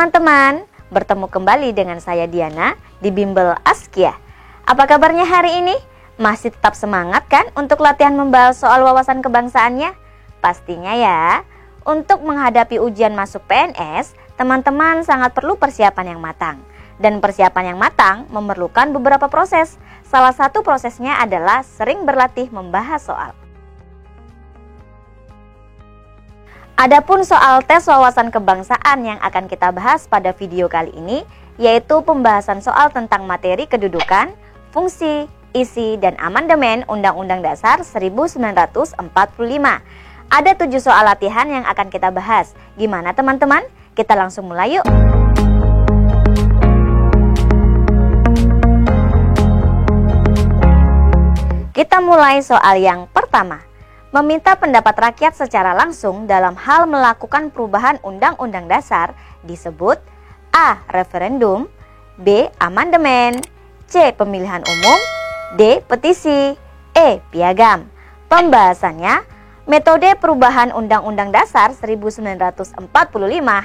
teman-teman, bertemu kembali dengan saya Diana di Bimbel Askia. Apa kabarnya hari ini? Masih tetap semangat kan untuk latihan membahas soal wawasan kebangsaannya? Pastinya ya. Untuk menghadapi ujian masuk PNS, teman-teman sangat perlu persiapan yang matang. Dan persiapan yang matang memerlukan beberapa proses. Salah satu prosesnya adalah sering berlatih membahas soal. Adapun soal tes wawasan kebangsaan yang akan kita bahas pada video kali ini, yaitu pembahasan soal tentang materi kedudukan, fungsi, isi, dan amandemen Undang-Undang Dasar 1945. Ada 7 soal latihan yang akan kita bahas. Gimana teman-teman? Kita langsung mulai yuk. Kita mulai soal yang pertama. Meminta pendapat rakyat secara langsung dalam hal melakukan perubahan Undang-Undang Dasar disebut A. Referendum, B. Amandemen, C. Pemilihan umum, D. Petisi, E. Piagam. Pembahasannya, metode perubahan Undang-Undang Dasar 1945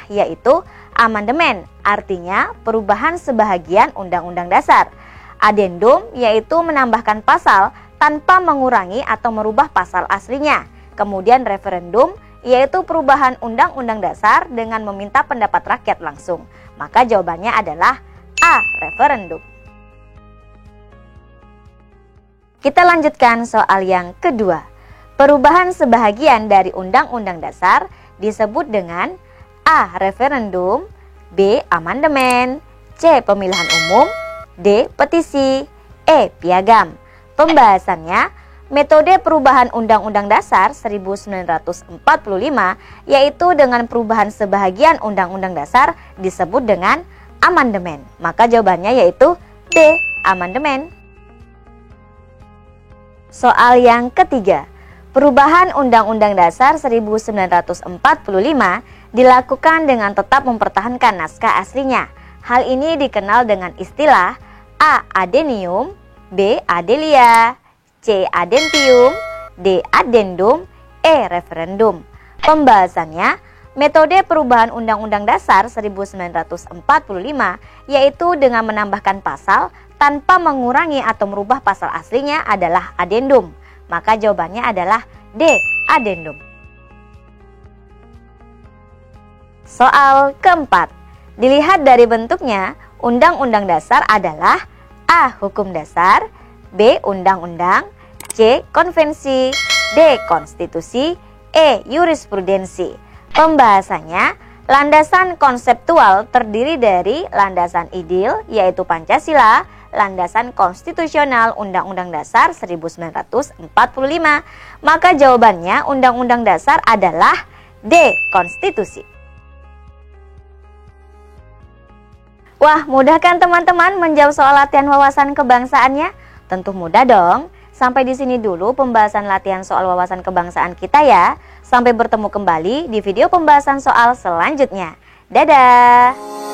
yaitu amandemen, artinya perubahan sebahagian Undang-Undang Dasar. Adendum yaitu menambahkan pasal tanpa mengurangi atau merubah pasal aslinya. Kemudian referendum yaitu perubahan Undang-Undang Dasar dengan meminta pendapat rakyat langsung. Maka jawabannya adalah A. Referendum. Kita lanjutkan soal yang kedua. Perubahan sebahagian dari Undang-Undang Dasar disebut dengan A. Referendum, B. Amandemen, C. Pemilihan umum, D. Petisi, E. Piagam. Pembahasannya, metode perubahan Undang-Undang Dasar 1945 yaitu dengan perubahan sebahagian Undang-Undang Dasar disebut dengan amandemen. Maka jawabannya yaitu D. Amandemen. Soal yang ketiga. Perubahan Undang-Undang Dasar 1945 dilakukan dengan tetap mempertahankan naskah aslinya. Hal ini dikenal dengan istilah A. Adenium, B. Adelia, C. Adentium, D. Addendum, E. Referendum. Pembahasannya, metode perubahan Undang-Undang Dasar 1945 yaitu dengan menambahkan pasal tanpa mengurangi atau merubah pasal aslinya adalah adendum. Maka jawabannya adalah D. Adendum. Soal keempat. Dilihat dari bentuknya, Undang-Undang Dasar adalah A. Hukum dasar, B. Undang-undang, C. Konvensi, D. Konstitusi, E. Jurisprudensi. Pembahasannya, landasan konseptual terdiri dari landasan ideal yaitu Pancasila, landasan konstitusional Undang-Undang Dasar 1945. Maka jawabannya Undang-Undang Dasar adalah D. Konstitusi. Wah, mudah kan teman-teman menjawab soal latihan wawasan kebangsaannya? Tentu mudah dong. Sampai di sini dulu pembahasan latihan soal wawasan kebangsaan kita ya. Sampai bertemu kembali di video pembahasan soal selanjutnya. Dadah!